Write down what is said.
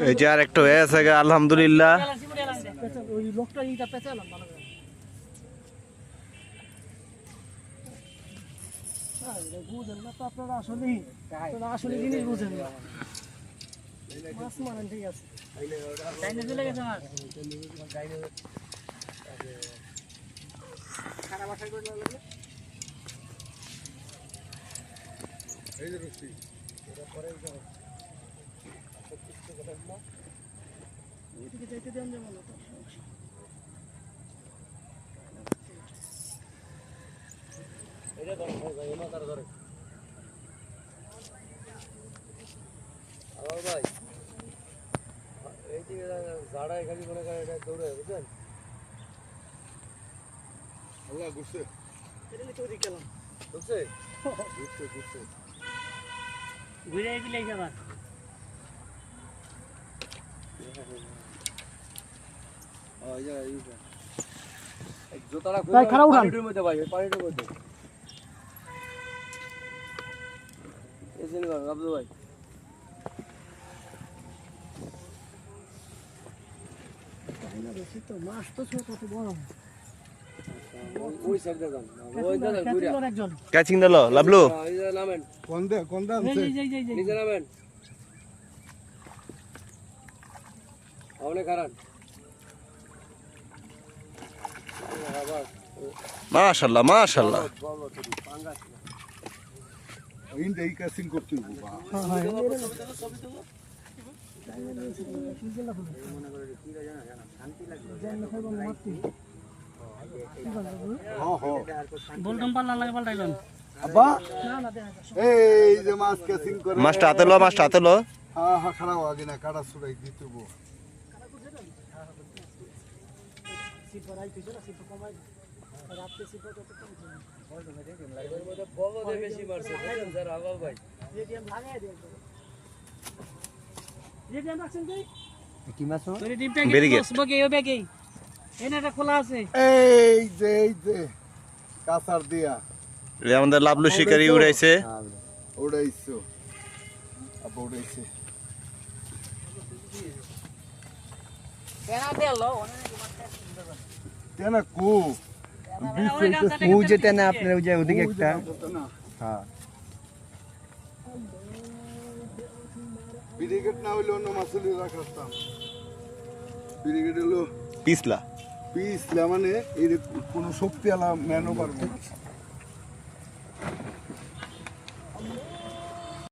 এই যে আর একটা হয়ে আছে আলহামদুলিল্লাহ। ওই লোকটা এইটা পেঁচালাম ভালো করে। বুঝেন না তো আপনারা আসলে জিনিস বুঝেন না। মাছ মারেন ঠিক আছে। চলে গেছে মাছ। খারাপ আশা করে লাগবে। এই যে রুচি এটা পরে যাও। ওইদিকে যাইতে দেন যাবো না তো। এটা ধরো ভাই মাথার ধরে। আলো ভাই এইদিকে ঝাড়া খালি মনে করে এটা দৌড়ে বুঝছেন। আল্লাহ ঘুরছে এটা নিয়ে তৈরি কেলাম ঘুরছে ঘুরছে ঘুরে দিলে যাবা। জোতাটা পানির মধ্যে ভাই পানির মধ্যে এসে নিবা আব্দুল ভাই। তো মাছ তো কত বড় ওই সাইডে যান ওই দাদা ঘুরে একজন ক্যাচিং দিলো লাভলু এই যে নামেন কোন দা এই নিচে নামেন অনেক খারাপ মাশাআল্লাহ মাশাআল্লাহ। ইনটা এই ক্যাচিং করতে হবে বাবা। হ্যাঁ বলটাম পাল্লা লাগে পাল্টাইলেন আব্বা এই যে মাছ ক্যাচিং করে মাছটা হাতে লো। হ্যাঁ খারাপ আগে না কাটা ছুড়াই দিতে হবে। সিপারাই কিছু না সিপা কমাই রাতে সিপা কত কম এর মধ্যে বলদে বেশি মারছে বুঝছেন স্যার আগাল ভাই রেডিয়াম লাগাই দেন রেডিয়াম রাখছেন কি মাছ Very রেডিয়ামটা good. বসবো কে ওবে কে এনাটা খোলা আছে এই যে কাঁচার দিয়া এই আমাদের লাভলু শিকারি উড়াইছে। ওড়াইছো আব্বা ওড়াইছে কেনা দেলো তেনা কো ও যেতে না আপনার ওই যে ওদিকে একটা হ্যাঁ ব্রিগেড না হইলে অন্য মাছ হলে রাখতাম। ব্রিগেড হলো পিছলা পিছলা মানে এর কোনো শক্তি আলা ম্যানও পারবে না।